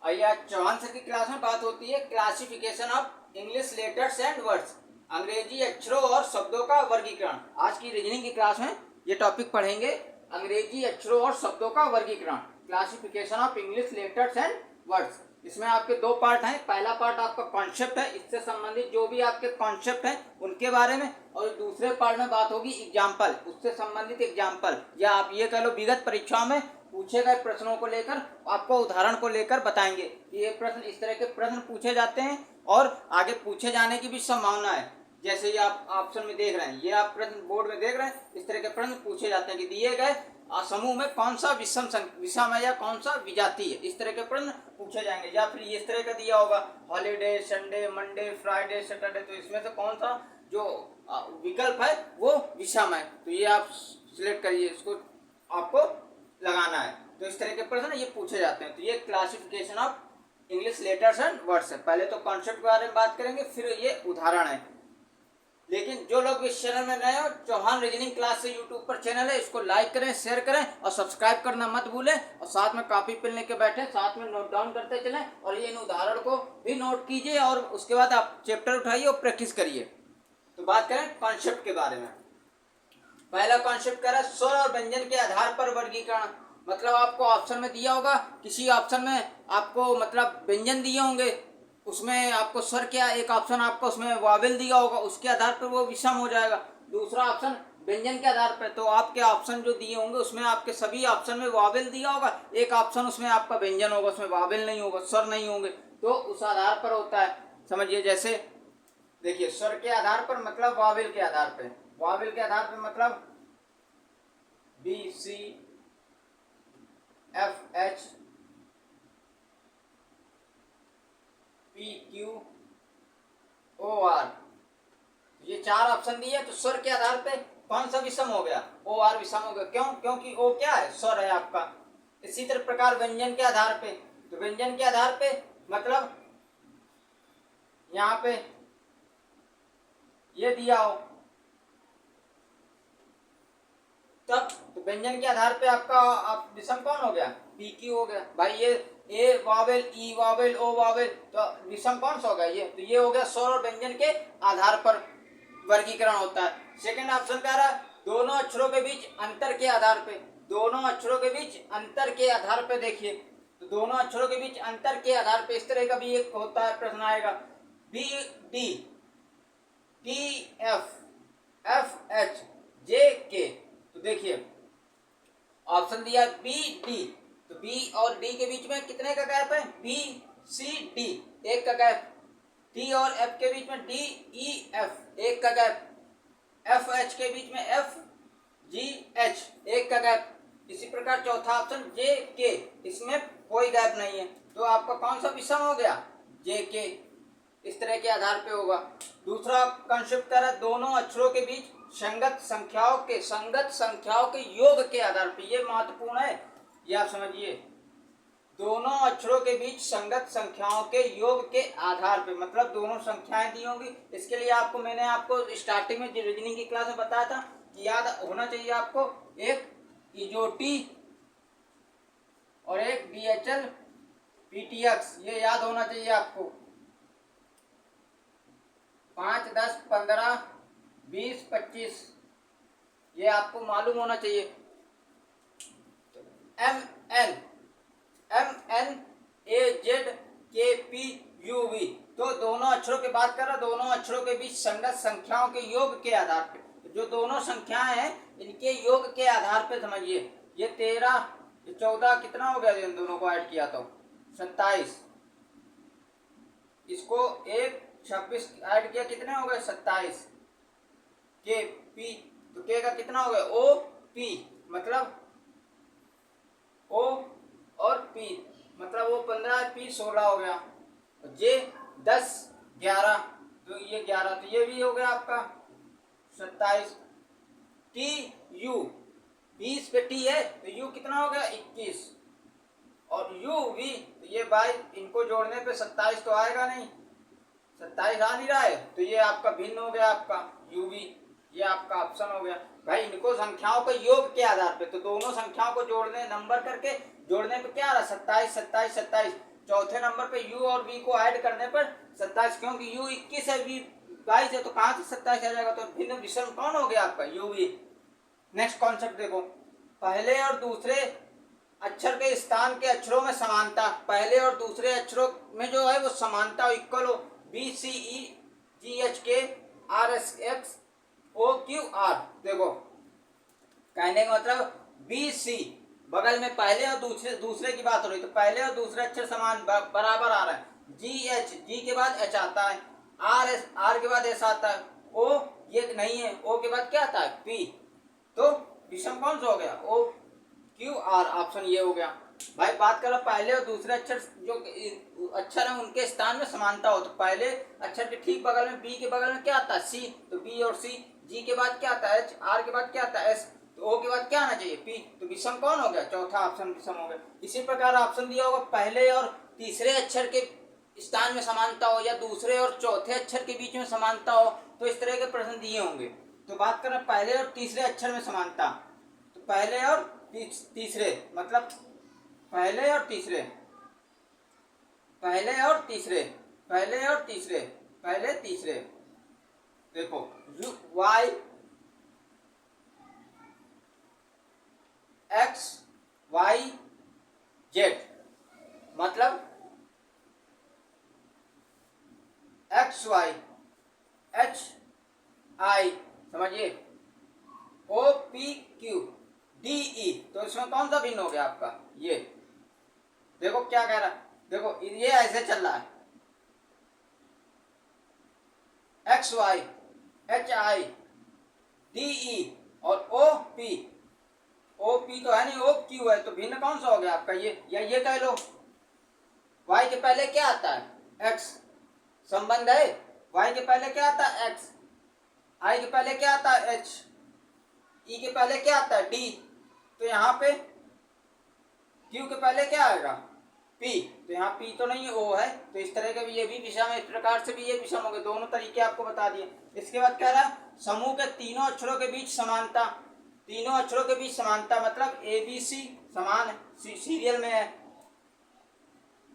आज चौहान सर की क्लास में बात होती है classification of English letters and words, अंग्रेजी अक्षरों और शब्दों का वर्गीकरण। आज की रीजनिंग की क्लास में ये टॉपिक पढ़ेंगे, अंग्रेजी अक्षरों और शब्दों का वर्गीकरण, classification of English letters and words. इसमें आपके दो पार्ट हैं। पहला पार्ट आपका कॉन्सेप्ट है, इससे संबंधित जो भी आपके कॉन्सेप्ट हैं उनके बारे में, और दूसरे पार्ट में बात होगी एग्जाम्पल, उससे संबंधित एग्जाम्पल, या आप ये कह लो विगत परीक्षाओं में पूछे गए प्रश्नों को लेकर आपको उदाहरण को लेकर बताएंगे कि ये प्रश्न, इस तरह के प्रश्न पूछे जाते हैं और आगे पूछे जाने की भी संभावना है। जैसे ये आप ऑप्शन में देख रहे हैं, ये आप प्रश्न बोर्ड में देख रहे हैं, इस तरह के प्रश्न पूछे जाते हैं कि दिए गए समूह में कौन सा विषम है या कौन सा विजाति है, इस तरह के प्रश्न पूछे जाएंगे। या फिर इस तरह का दिया होगा holiday, Sunday, Monday, Friday, Saturday, तो इसमें से कौन सा जो विकल्प है वो विषम है, तो ये आप सिलेक्ट करिए, इसको आपको लगाना है। तो इस तरह के प्रश्न ये पूछे जाते हैं। तो ये classification of English letters and words है। पहले तो कॉन्सेप्ट के बारे में बात करेंगे, फिर ये उदाहरण है। लेकिन जो लोग इस चैनल में नए हो, चौहान रीजनिंग क्लास से यूट्यूब पर चैनल है, इसको लाइक करें, शेयर करें और सब्सक्राइब करना मत भूलें, और साथ में कॉपी पेन लेके बैठे, साथ में नोट डाउन करते चलें, और ये इन उदाहरण को भी नोट कीजिए, और उसके बाद आप चैप्टर उठाइए और प्रैक्टिस करिए। तो बात करें कॉन्सेप्ट के बारे में। पहला कॉन्सेप्ट कह रहा है स्वर और व्यंजन के आधार पर वर्गीकरण। मतलब आपको ऑप्शन में दिया होगा, किसी ऑप्शन में आपको मतलब व्यंजन दिए होंगे, उसमें आपको स्वर क्या, एक ऑप्शन आपको उसमें वावेल दिया होगा, उसके आधार पर वो विषम हो जाएगा। दूसरा ऑप्शन व्यंजन के आधार पर, तो आपके ऑप्शन जो दिए होंगे उसमें आपके सभी ऑप्शन में वावेल दिया होगा, एक ऑप्शन उसमें आपका व्यंजन होगा, उसमें वावेल नहीं होगा, स्वर नहीं होंगे, तो उस आधार पर होता है। समझिए, जैसे देखिए स्वर के आधार पर मतलब वावेल के आधार पर, वावेल के आधार पर मतलब B, C, F, H, P, Q, O, R, ये चार ऑप्शन दिए। तो स्वर के आधार पे कौन सा विषम हो गया? ओ, आर विषम हो गया। क्यों? क्योंकि ओ क्या है? स्वर है आपका। इसी तरह प्रकार व्यंजन के आधार पे, तो व्यंजन के आधार पे मतलब यहाँ पे ये दिया हो तब, तो व्यंजन के आधार पे आपका विषम कौन हो गया? पी, क्यू हो गया। भाई ये ए वावेल, ई वावेल, ओ वावेल, तो विषम कौन सा हो गया? ये, तो ये हो गया स्वर और व्यंजन के आधार पर वर्गीकरण होता है। सेकंड ऑप्शन कह रहा है दोनों अक्षरों के बीच अंतर के आधार पे, दोनों अक्षरों के बीच अंतर के आधार पे। देखिए, तो दोनों अक्षरों के बीच अंतर के आधार पे इस तरह का भी एक होता है, प्रश्न आएगा B D, T F, F H, J K. तो देखिए ऑप्शन दिया बी डी, तो बी और डी के बीच में कितने का गैप है? बी सी डी, एक का गैप। टी और एफ के बीच में डी ई एफ, एक का गैप। एफ एच के बीच में एफ जी एच, एक का गैप। इसी प्रकार चौथा ऑप्शन जे के, इसमें कोई गैप नहीं है, तो आपका कौन सा विषम हो गया? जे के। इस तरह के आधार पे होगा। दूसरा कॉन्सेप्ट कह रहा है दोनों अक्षरों के बीच संगत संख्याओं के योग के आधार पे, ये महत्वपूर्ण है, ये आप समझिए। दोनों अक्षरों के बीच संगत संख्याओं के योग के आधार पे, मतलब दोनों संख्याएं दी होंगी। इसके लिए आपको, मैंने आपको स्टार्टिंग में रीजनिंग की क्लास में बताया था कि याद होना चाहिए आपको एक इजोटी और एक बीएचएल पीटीएक्स, ये याद होना चाहिए आपको। 5, 10, 15, 20, 25, ये आपको मालूम होना चाहिए। M N, M N A Z K P U V, तो दोनों अक्षरों की बात कर रहा, दोनों अक्षरों के बीच संगत संख्याओं के योग के आधार पे, जो दोनों संख्याएं हैं इनके योग के आधार पे समझिए। ये 13, 14 कितना हो गया? इन दोनों को ऐड किया तो 27, इसको 1, 26 ऐड किया, कितने हो गए? 27। के पी, तो के का कितना हो गया? ओ पी, मतलब ओ और पी, मतलब वो 15, पी 16 हो गया। जे 10, 11, तो ये 11, तो ये भी हो गया आपका 27। टी यू, 20 पे टी है तो यू कितना हो गया? 21, और यू वी, तो ये भाई इनको जोड़ने पे 27 तो आएगा नहीं, 27 आ नहीं रहा है, तो ये आपका भिन्न हो गया, आपका यू वी, ये आपका ऑप्शन हो गया। भाई इनको संख्याओं के योग के आधार पे, तो दोनों संख्याओं को जोड़ने, नंबर करके जोड़ने पे क्या आ रहा? 27, 27, 27, चौथे नंबर पे यू और वी को ऐड करने पर 27, क्योंकि यू 21 है, वी 22 है, तो कहाँ से 27 आ जाएगा? तो भिन्न विषम कौन हो गया आपका? You we. नेक्स्ट कॉन्सेप्ट देखो, पहले और दूसरे अक्षर के स्थान के अक्षरों में समानता। पहले और दूसरे अक्षरों में जो है वो समानता इक्वल हो। B C E G H K R S X O Q R. देखो कहने का मतलब बी सी बगल में पहले और दूसरे की बात हो रही, तो पहले और दूसरे अक्षर समान बराबर आ रहा है। जी एच, जी के बाद एच आता है, आर के बाद एस आता है, ओ ये नहीं है, ओ के बाद क्या आता है? पी। तो विषम कौन सा हो गया? ओ क्यू आर। ऑप्शन ये हो गया। भाई बात करो पहले और दूसरे अक्षर जो अक्षर है उनके स्थान में समानता हो, तो पहले अक्षर के ठीक बगल में बी के बगल में क्या आता है? सी। तो बी और सी। जी के बाद क्या आता है? एच। आर के बाद क्या आता है? एस। तो ओ के बाद क्या आना चाहिए? पी। तो विषम कौन हो गया? चौथा ऑप्शन विषम हो गया। इसी प्रकार ऑप्शन दिया होगा पहले और तीसरे अक्षर के स्थान में समानता हो या दूसरे और चौथे अक्षर के बीच में समानता हो, तो इस तरह के प्रश्न दिए होंगे। तो बात करें पहले और तीसरे अक्षर में समानता, तो पहले और तीसरे मतलब पहले और तीसरे, पहले और तीसरे, पहले और तीसरे, पहले तीसरे। देखो U Y X Y Z, मतलब एक्स वाई एच आई, समझिए, O P Q D E. तो इसमें कौन सा भिन्न हो गया आपका? ये देखो क्या कह रहा है, देखो ये ऐसे चल रहा है, X Y H I D E और ओ पी। ओ पी तो है नहीं, ओ क्यू है, तो भिन्न कौन सा हो गया आपका? ये या ये कह लो। वाई के पहले क्या आता है? एक्स। संबंध है, वाई के पहले क्या आता है? एक्स। आई के पहले क्या आता है? एच। ई के पहले क्या आता है? डी। तो यहाँ पे क्यू के पहले क्या आएगा? पी। तो यहाँ पी तो नहीं है, ओ है, तो इस तरह के भी ये भी विषम है, इस प्रकार से भी ये विषम हो गए। दोनों तरीके आपको बता दिए। इसके बाद कह रहा है समूह के तीनों अक्षरों के बीच समानता। तीनों अक्षरों के बीच समानता मतलब ए बी सी समान है, सीरियल में है,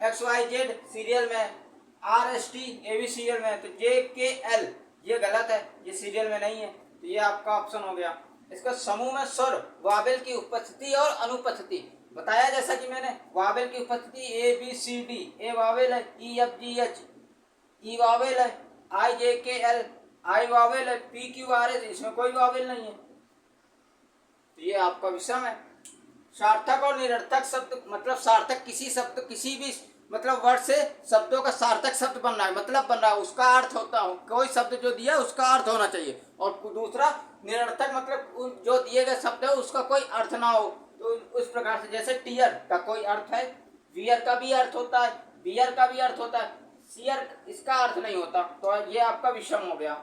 एक्स वाई जेड सीरियल में है, R S T A B serial में है, तो जे के एल ये गलत है, ये सीरियल में नहीं है, तो ये आपका ऑप्शन हो गया। इसका समूह में स्वर वावेल की उपस्थिति और अनुपस्थिति बताया, जैसा कि मैंने वावेल की उपस्थिति A B C D, A vowel है, E F G H E vowel है, I J K L I vowel है, पी क्यू आर एस इसमें कोई वावेल नहीं है, तो ये आपका विषम है। सार्थक और निरर्थक शब्द मतलब सार्थक किसी शब्द किसी भी मतलब वर्ड से शब्दों का सार्थक शब्द बन रहा है, मतलब बन रहा है, उसका अर्थ होता हो, कोई शब्द जो दिया उसका अर्थ होना चाहिए। और दूसरा निरर्थक मतलब जो दिए गए शब्द है उसका कोई अर्थ ना हो, तो उस प्रकार से जैसे टीयर का कोई अर्थ है, वियर का भी अर्थ होता है, बियर का भी अर्थ होता है, सियर इसका अर्थ नहीं होता, तो ये आपका विषम हो गया।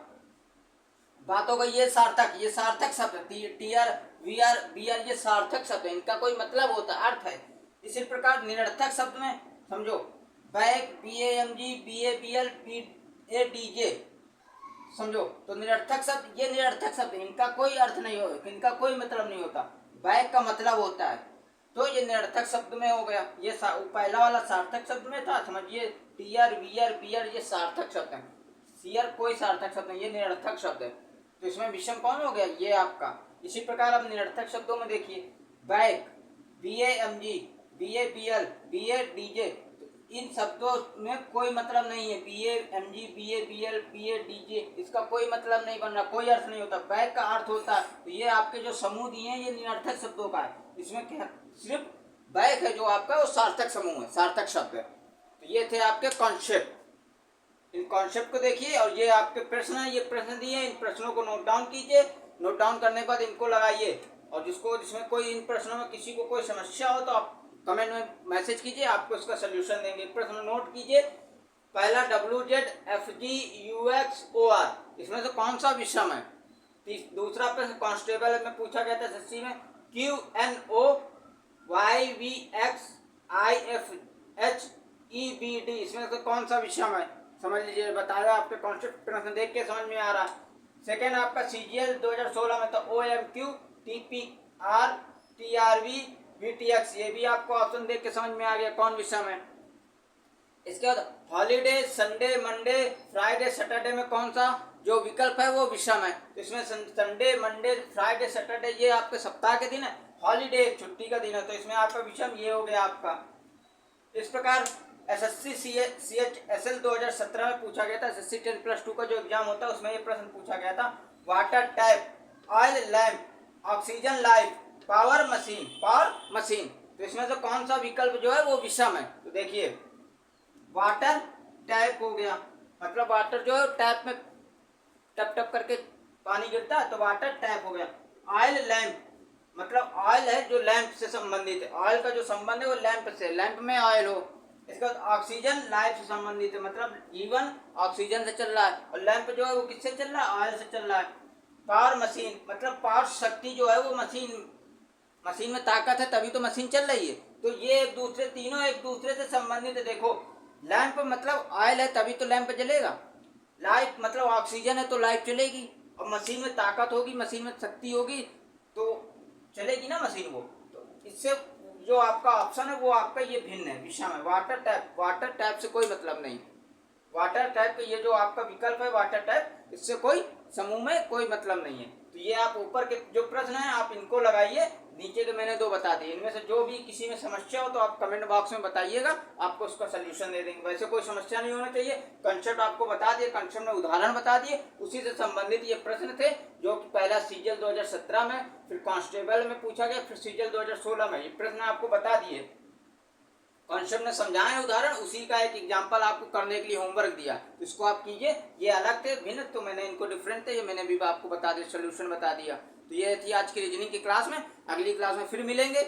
बात हो गई ये सार्थक शब्द, टीयर वीआर बियर ये सार्थक शब्द है, इनका कोई मतलब होता है, अर्थ है। इसी प्रकार निरर्थक शब्द में समझो bag B A M G B A B L B A D J, समझो तो निरर्थक शब्द, ये निरर्थक शब्द इनका कोई अर्थ नहीं हो, इनका कोई मतलब नहीं होता, बैग का मतलब होता है, तो ये निरर्थक शब्द में हो गया। ये पहला वाला सार्थक शब्द में था, समझिए टीयर वियर बियर ये सार्थक शब्द है, सियर कोई सार्थक शब्द नहीं, ये निरर्थक शब्द है, तो इसमें विषम कौन हो गया? ये आपका। इसी प्रकार अब निरर्थक शब्दों में देखिए bag B A M G B A B L B A D J, इन शब्दों में कोई मतलब नहीं है, B A M G B A B L B A D J इसका कोई मतलब नहीं बन रहा, कोई अर्थ नहीं होता, बैग का अर्थ होता है। तो ये आपके जो समूह दिए हैं ये निरर्थक शब्दों का है, इसमें क्या सिर्फ बैग है जो आपका वो सार्थक समूह है, सार्थक शब्द है। तो ये थे आपके कॉन्सेप्ट, इन कॉन्सेप्ट को देखिए और ये आपके प्रश्न है, ये प्रश्न दिए, इन प्रश्नों को नोट डाउन कीजिए, नोट डाउन करने के बाद इनको लगाइए, और जिसमें कोई इन प्रश्नों में किसी को कोई समस्या हो तो आप कमेंट में मैसेज कीजिए, आपको इसका सोल्यूशन देंगे। प्रश्न नोट कीजिए, पहला WZFGUXOR इसमें से कौन सा विषम है? दूसरा प्रश्न कांस्टेबल में पूछा गया था एसएससी में, QNOYVXIFHEBD इसमें से कौन सा विषम है? समझ लीजिए, बताया आपके कॉन्सेप्ट प्रश्न देख के समझ में आ रहा। सेकेंड आपका CGL 2016 में था OMQ TPR TRV VTX, ये भी आपको ऑप्शन देख के समझ में आ गया कौन विषम है। इसके बाद holiday, Sunday, Monday, Friday, Saturday में कौन सा जो विकल्प है वो विषम है। तो इसमें संडे, मंडे, फ्राइडे, सैटरडे ये आपके सप्ताह के दिन है, हॉलीडे एक छुट्टी का दिन है, तो इसमें आपका विषम ये हो गया आपका। इस प्रकार एसएससी CHSL 2017 में पूछा गया था। एसएससी 10+2 का जो एग्जाम होता है उसमें ये प्रश्न पूछा गया था। Water tap, oil lamp, oxygen life, power machine. तो इसमें से कौन सा विकल्प जो है वो विषम है। तो देखिए वाटर टैप हो गया, मतलब वाटर जो है टैप में टप टप करके पानी गिरता है, तो वाटर टैप हो गया। ऑयल लैंप, मतलब ऑयल है जो लैंप से संबंधित है, ऑयल का जो संबंध है वो लैंप से, लैंप में ऑयल हो। इसके बाद ऑक्सीजन लाइफ से संबंधित है, मतलब जीवन ऑक्सीजन से चल रहा है, और लैंप जो है वो किससे चल रहा है, ऑयल से चल रहा है। पावर मशीन, मतलब पावर शक्ति जो है वो मशीन में ताकत है तभी तो मशीन चल रही है। तो ये एक दूसरे, तीनों एक दूसरे से संबंधित है। देखो लैंप मतलब ऑयल है तभी तो लैंप जलेगा, लाइफ मतलब ऑक्सीजन है तो लाइफ चलेगी, और मशीन में ताकत होगी, मशीन में शक्ति होगी तो चलेगी ना मशीन वो। तो इससे जो आपका ऑप्शन है वो आपका ये भिन्न है, विषम है। वाटर टैप से कोई मतलब नहीं, वाटर टैप ये जो आपका विकल्प है वाटर टैप, इससे कोई समूह में कोई मतलब नहीं है। तो ये आप ऊपर के जो प्रश्न है आप इनको लगाइए, नीचे के मैंने दो बता दिए, इनमें से जो भी किसी में समस्या हो तो आप कमेंट बॉक्स में बताइएगा, आपको उसका सोल्यूशन दे देंगे। वैसे कोई समस्या नहीं होना चाहिए, कंसेप्ट आपको बता दिए, कंसेप्ट में उदाहरण बता दिए, उसी से संबंधित ये प्रश्न थे जो कि पहला सीजीएल 2017 में, फिर कांस्टेबल में पूछा गया, फिर सीजीएल 2016 में, ये प्रश्न आपको बता दिए, कॉन्सेप्ट ने समझाया उदाहरण, उसी का एक एग्जांपल आपको करने के लिए होमवर्क दिया, तो इसको आप कीजिए। ये अलग थे भिन्न, तो मैंने इनको डिफरेंट थे, ये मैंने भी आपको बता दिया, सोल्यूशन बता दिया। तो ये थी आज की रीजनिंग की क्लास में, अगली क्लास में फिर मिलेंगे।